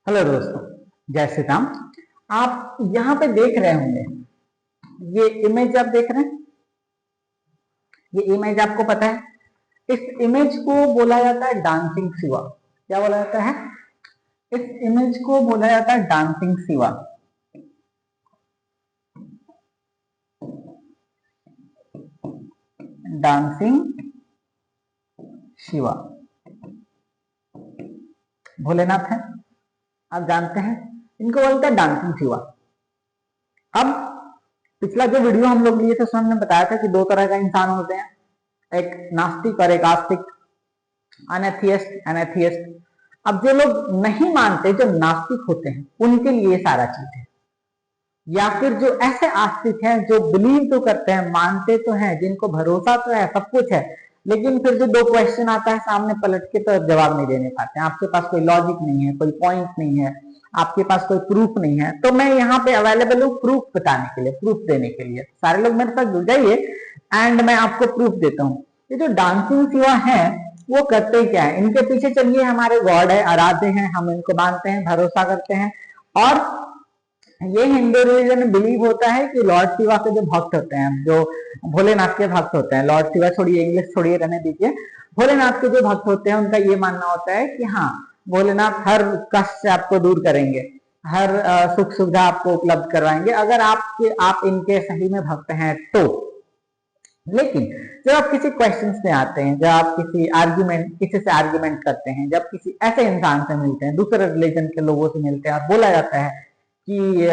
Hello दोस्तों, जय श्री राम। आप यहाँ पे देख रहे होंगे, ये इमेज आप देख रहे हैं। ये इमेज आपको पता है, इस इमेज को बोला जाता है डांसिंग शिवा। क्या बोला जाता है? इस इमेज को बोला जाता है डांसिंग शिवा। डांसिंग शिवा भोलेनाथ है, आप जानते हैं, इनको बोलते हैं डांसिंग शिवा। अब पिछला जो वीडियो हम लोग लिए थे उसमें हमने बताया था कि दो तरह का इंसान होते हैं, एक नास्तिक और एक आस्तिक, अनएथियस्ट एनेथियस्ट। अब जो लोग नहीं मानते, जो नास्तिक होते हैं, उनके लिए सारा चीज है। या फिर जो ऐसे आस्तिक हैं जो बिलीव तो करते हैं, मानते तो हैं, जिनको भरोसा तो है, सब कुछ है, लेकिन फिर जो दो क्वेश्चन आता है सामने पलट के तो जवाब नहीं देने पाते हैं। आपके पास कोई लॉजिक नहीं है, कोई पॉइंट नहीं है, आपके पास कोई प्रूफ नहीं है। तो मैं यहाँ पे अवेलेबल हूँ प्रूफ बताने के लिए, प्रूफ देने के लिए। सारे लोग मेरे साथ जुड़ जाइए एंड मैं आपको प्रूफ देता हूँ। ये जो डांसिंग शिवा है वो करते क्या है, इनके पीछे चलिए हमारे गॉड है, आराध्य हैं, हम इनको मानते हैं, भरोसा करते हैं। और ये हिंदू रिलीजन में बिलीव होता है कि लॉर्ड शिवा के जो भक्त होते हैं, जो भोलेनाथ के भक्त होते हैं, लॉर्ड शिवा छोड़िए, इंग्लिश छोड़िए, रहने दीजिए, भोलेनाथ के जो भक्त होते हैं उनका ये मानना होता है कि हाँ, भोलेनाथ हर कष्ट से आपको दूर करेंगे, हर सुख सुविधा आपको उपलब्ध करवाएंगे अगर आप इनके सही में भक्त हैं तो। लेकिन जब आप किसी क्वेश्चन में आते हैं, जब आप किसी से आर्ग्यूमेंट करते हैं, जब किसी ऐसे इंसान से मिलते हैं, दूसरे रिलीजन के लोगों से मिलते हैं और बोला जाता है कि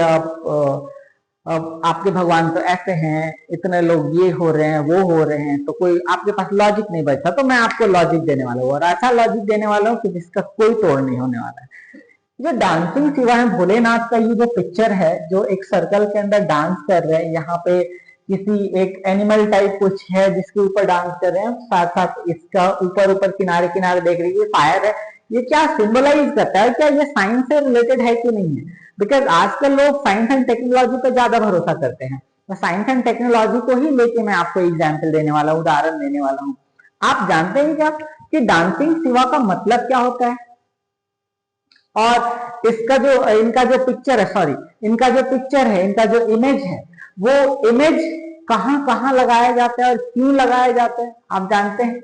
आपके भगवान तो ऐसे हैं, इतने लोग ये हो रहे हैं, वो हो रहे हैं, तो कोई आपके पास लॉजिक नहीं बचता, तो मैं आपको लॉजिक देने वाला हूँ, और ऐसा लॉजिक देने वाला हूँ कि जिसका कोई तोड़ नहीं होने वाला है। जो डांसिंग शिवा है, भोलेनाथ का ये जो पिक्चर है, जो एक सर्कल के अंदर डांस कर रहे हैं, यहाँ पे किसी एक एनिमल टाइप कुछ है जिसके ऊपर डांस कर रहे हैं, साथ साथ इसका ऊपर ऊपर किनारे किनारे देख रही है फायर है। ये क्या सिंबलाइज करता है, क्या ये साइंस से रिलेटेड है कि नहीं है? बिकॉज आजकल लोग साइंस एंड टेक्नोलॉजी पर ज्यादा भरोसा करते हैं, तो साइंस एंड टेक्नोलॉजी को ही लेके मैं आपको एग्जाम्पल देने वाला हूँ, उदाहरण देने वाला हूँ। आप जानते हैं क्या कि डांसिंग शिवा का मतलब क्या होता है? और इनका जो पिक्चर है, सॉरी, इनका जो पिक्चर है, इनका जो इमेज है, वो इमेज कहां कहां लगाया जाता है और क्यों लगाया जाता है, आप जानते हैं?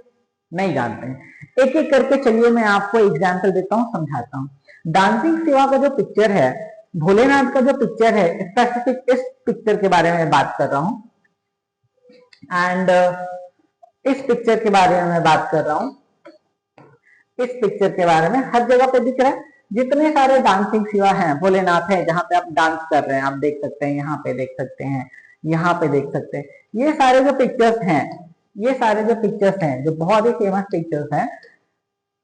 नहीं जानते हैं। एक एक करके चलिए मैं आपको एग्जाम्पल देता हूं, समझाता हूं। डांसिंग शिवा का जो पिक्चर है, भोलेनाथ का जो पिक्चर है, स्पेसिफिक इस पिक्चर के बारे में बात कर रहा हूं। एंड इस पिक्चर के बारे में मैं बात कर रहा हूं। इस पिक्चर के बारे में हर जगह पे दिख रहा है, जितने सारे डांसिंग शिवा हैं, भोलेनाथ है, जहां पे आप डांस कर रहे हैं, आप देख सकते हैं, यहाँ पे देख सकते हैं, यहाँ पे देख सकते हैं। ये सारे जो पिक्चर्स हैं, ये सारे जो पिक्चर्स हैं, जो बहुत ही फेमस पिक्चर्स हैं,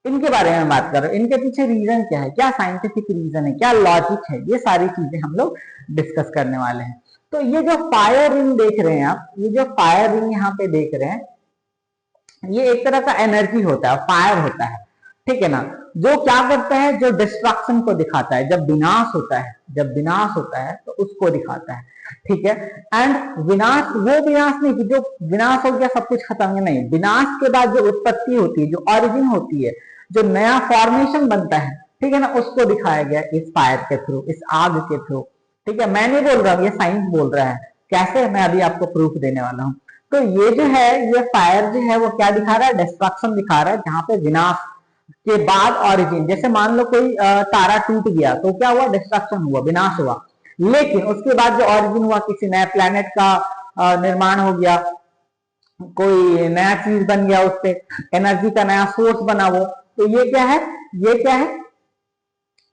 इनके बारे में बात कर रहे हैं। इनके पीछे रीजन क्या है, क्या साइंटिफिक रीजन है, क्या लॉजिक है, ये सारी चीजें हम लोग डिस्कस करने वाले हैं। तो ये जो फायर रिंग देख रहे हैं आप, ये जो फायर रिंग यहाँ पे देख रहे हैं, ये एक तरह का एनर्जी होता है, फायर होता है, ठीक है ना, जो क्या करता है, जो डिस्ट्रक्शन को दिखाता है। जब विनाश होता है, जब विनाश होता है तो उसको दिखाता है, ठीक है। एंड विनाश, वो विनाश नहीं कि जो विनाश हो गया सब कुछ खत्म, नहीं, विनाश के बाद जो उत्पत्ति होती है, जो ऑरिजिन होती है, जो नया फॉर्मेशन बनता है, ठीक है ना, उसको दिखाया गया इस फायर के थ्रू, इस आग के थ्रू, ठीक है। मैं नहीं बोल रहा हूँ, ये साइंस बोल रहा है। कैसे? मैं अभी आपको प्रूफ देने वाला हूँ। तो ये जो है, ये फायर जो है वो क्या दिखा रहा है? डिस्ट्रक्शन दिखा रहा है, जहां पे विनाश के बाद ऑरिजिन। जैसे मान लो कोई तारा टूट गया तो क्या हुआ? डिस्ट्रक्शन हुआ, विनाश हुआ। लेकिन उसके बाद जो ऑरिजिन हुआ, किसी नए प्लेनेट का निर्माण हो गया, कोई नया चीज बन गया, उससे एनर्जी का नया सोर्स बना वो, तो ये क्या है? ये क्या है?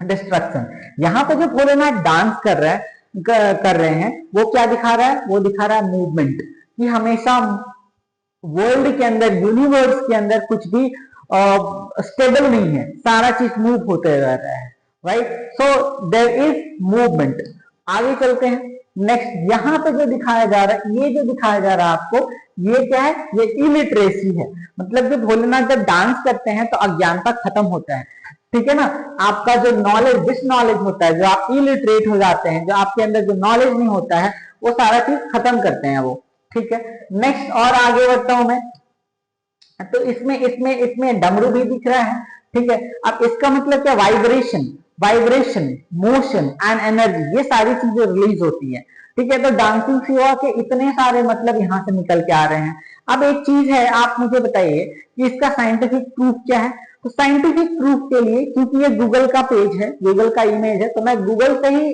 डिस्ट्रक्शन। यहाँ पे जो भोलेनाथ डांस कर रहे हैं, वो क्या दिखा रहा है? वो दिखा रहा है मूवमेंट, कि हमेशा वर्ल्ड के अंदर, यूनिवर्स के अंदर कुछ भी स्टेबल नहीं है, सारा चीज मूव होते रह रहा है, right. So there is movement. आगे चलते हैं। नेक्स्ट, यहाँ पे जो दिखाया जा रहा है, ये जो दिखाया जा रहा है आपको, ये क्या है? ये इलिटरेसी है। मतलब जो भोलेनाथ जब डांस करते हैं तो अज्ञानता खत्म होता है, ठीक है ना। आपका जो नॉलेज, डिस नॉलेज होता है, जो आप इलिटरेट हो जाते हैं, जो आपके अंदर जो नॉलेज नहीं होता है, वो सारा चीज खत्म करते हैं वो, ठीक है। नेक्स्ट, और आगे बढ़ता हूं मैं। तो इसमें इसमें इसमें डमरू भी दिख रहा है, ठीक है। अब इसका मतलब क्या? Vibration. Vibration, motion and energy, ये सारी चीजें रिलीज होती है। ठीक है, तो डांसिंग सिवा के इतने सारे मतलब यहाँ से निकल के आ रहे हैं। अब एक चीज है, आप मुझे बताइए कि इसका साइंटिफिक प्रूफ क्या है। तो साइंटिफिक प्रूफ के लिए, क्योंकि ये गूगल का पेज है, गूगल का इमेज है, तो मैं गूगल से ही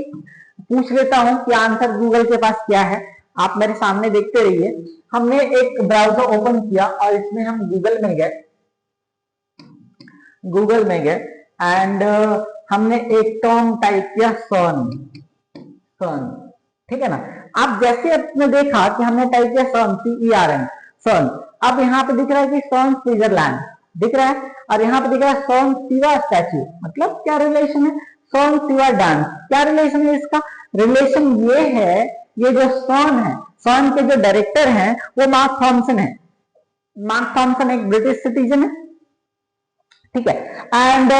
पूछ लेता हूं कि आंसर गूगल के पास क्या है। आप मेरे सामने देखते रहिए। हमने एक ब्राउजर ओपन किया और इसमें हम गूगल में गए एंड हमने एक टर्म टाइप किया सन। ठीक है ना। अब जैसे आपने देखा कि हमने टाइप किया सन, CERN, सन। अब यहाँ पे दिख रहा है कि सन स्विट्जरलैंड दिख रहा है, और यहाँ पे दिख रहा है सन शिवा स्टैच्यू। मतलब क्या रिलेशन है? सन शिवा डांस, क्या रिलेशन है इसका? रिलेशन ये है, ये जो सन है, सन के जो डायरेक्टर हैं वो मार्क थॉमसन है। मार्क थॉमसन एक ब्रिटिश सिटीजन है। ठीक है, एंड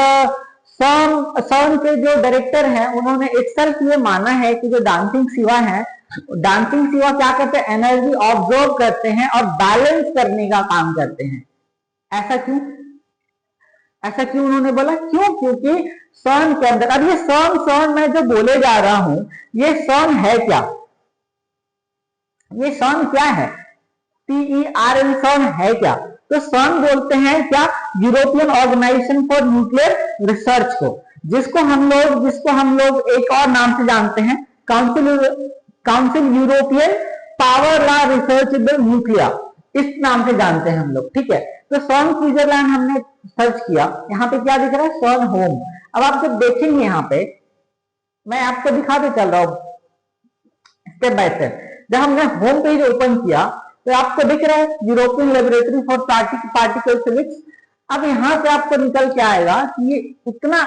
सन के जो डायरेक्टर हैं उन्होंने इटसेल्फ ये माना है कि जो डांसिंग शिवा है, डांसिंग शिवा क्या करते हैं? एनर्जी ऑब्जॉर्व करते हैं और बैलेंस करने का काम करते हैं। ऐसा क्यों? ऐसा क्यों उन्होंने बोला? क्यों? क्योंकि सन के अंदर, अब ये सन मैं जो बोले जा रहा हूं, ये सन है क्या? ये सन क्या है? CERN सन है क्या? तो सन बोलते हैं क्या? European organization for nuclear research को, जिसको हम लोग एक और नाम से जानते हैं, काउंसिल यूरोपियन पावर ला रिसर्च इन न्यूक्लियर, इस नाम से जानते हैं हम लोग। ठीक है, तो सन स्विट्जरलैंड हमने सर्च किया। यहाँ पे क्या दिख रहा है? सन होम। अब आप जब देखेंगे यहाँ पे, मैं आपको दिखाते चल रहा हूं स्टेप बाय स्टेप। जब हमने होम पेज ओपन किया तो आपको दिख रहा है European laboratory for particle physics. अब यहाँ से आपको निकल के आएगा कि ये इतना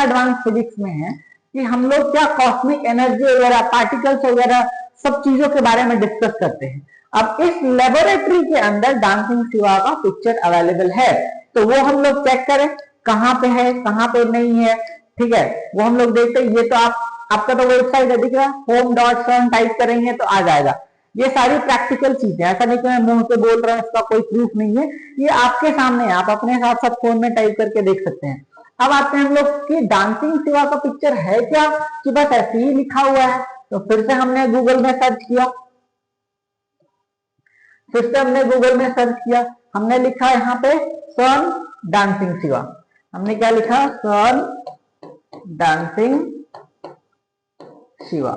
एडवांस फिजिक्स में है कि हम लोग क्या कॉस्मिक एनर्जी वगैरह, पार्टिकल्स वगैरह सब चीजों के बारे में डिस्कस करते हैं। अब इस लेबोरेटरी के अंदर डांसिंग शिवा का पिक्चर अवेलेबल है, तो वो हम लोग चेक करें कहाँ पे है, कहाँ पे नहीं है। ठीक है, वो हम लोग देखते हैं। ये तो आपका तो वेबसाइट है, दिख रहा है, home.sun टाइप करेंगे तो आ जाएगा। ये सारी प्रैक्टिकल चीजें, ऐसा नहीं कि मैं मुंह से बोल रहा हूँ, इसका कोई प्रूफ नहीं है, ये आपके सामने है, आप अपने साथ साथ फोन में टाइप करके देख सकते हैं। अब आते हैं हम लोग कि डांसिंग शिवा का पिक्चर है क्या, कि बस ऐसे ही लिखा हुआ है। तो फिर से हमने गूगल में सर्च किया, हमने लिखा यहाँ पे सन डांसिंग शिवा। हमने क्या लिखा? सन डांसिंग शिवा,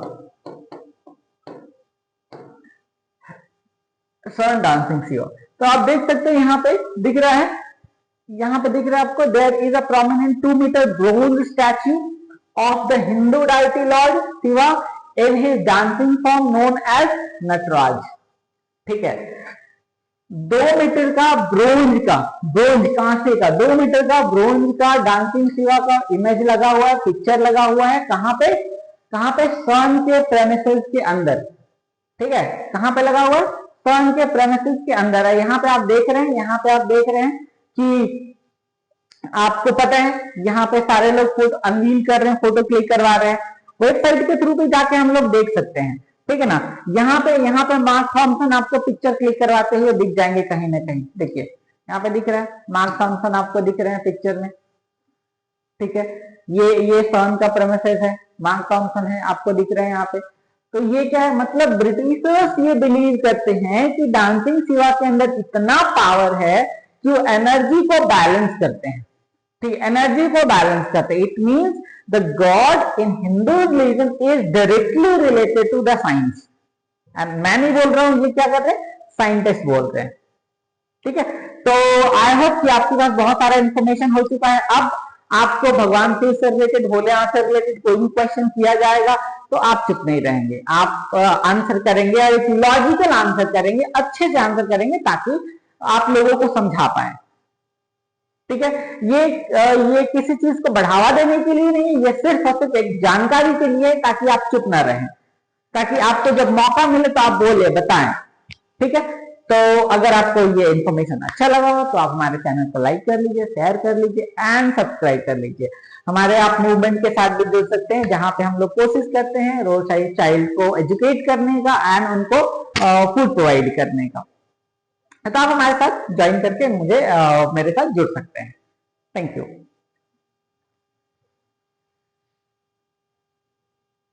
सन डांसिंग शिवा। तो आप देख सकते हैं यहाँ पे दिख रहा है, आपको, there is a prominent 2 meter bronze statue of the Hindu deity lord Shiva in his dancing form known as Nataraj. ठीक है, 2 मीटर का ब्रोंज कांसे का 2 मीटर का ब्रोंज का डांसिंग शिवा का इमेज लगा हुआ है, पिक्चर लगा हुआ है। कहां पे? सन के प्रेमिसेस के अंदर। ठीक है, कहां पे लगा हुआ है? सन के प्रेमिसेस के अंदर है। यहाँ पे आप देख रहे हैं, कि आपको पता है यहाँ पे सारे लोग फोटो अनवील कर रहे हैं, फोटो क्लिक करवा रहे हैं। वेबसाइट के थ्रू पे जाके हम लोग देख सकते हैं। ठीक है ना। यहाँ पे मार्क थॉमसन आपको पिक्चर क्लिक करवाते हुए दिख जाएंगे कहीं ना कहीं। देखिए यहाँ पे दिख रहा है, मार्क थॉमसन आपको दिख रहे हैं पिक्चर में। ठीक है, ये सन का प्रेमिसेस है, मार्क थॉमसन है, आपको दिख रहे हैं यहाँ पे। तो ये क्या है? मतलब ब्रिटिशर्स ये बिलीव करते हैं कि डांसिंग शिवा के अंदर इतना पावर है कि वो एनर्जी को बैलेंस करते हैं। ठीक, एनर्जी को बैलेंस करते हैं। It means the god in Hindu religion is directly related to the science. मैं नहीं बोल रहा हूं, ये क्या कर रहे हैं? साइंटिस्ट बोल रहे हैं। ठीक है, तो आई होप कि आपके पास बहुत सारा इंफॉर्मेशन हो चुका है। अब आपको भगवान शिव से रिलेटेड, भोलेनाथ से रिलेटेड कोई भी क्वेश्चन किया जाएगा तो आप चुप नहीं रहेंगे, आप आंसर करेंगे और एक लॉजिकल आंसर करेंगे, अच्छे से आंसर करेंगे ताकि आप लोगों को समझा पाए। ठीक है, ये किसी चीज को बढ़ावा देने के लिए नहीं, ये सिर्फ और सिर्फ एक जानकारी के लिए, ताकि आप चुप ना रहें, ताकि आपको जब मौका मिले तो आप बोले, बताएं। ठीक है, तो अगर आपको ये इन्फॉर्मेशन अच्छा लगा हो तो आप हमारे चैनल को लाइक कर लीजिए, शेयर कर लीजिए एंड सब्सक्राइब कर लीजिए। हमारे आप मूवमेंट के साथ भी जुड़ सकते हैं, जहां पे हम लोग कोशिश करते हैं रोज चाइल्ड को एजुकेट करने का एंड उनको फूड प्रोवाइड करने का। तो आप हमारे साथ ज्वाइन करके मेरे साथ जुड़ सकते हैं। Thank you.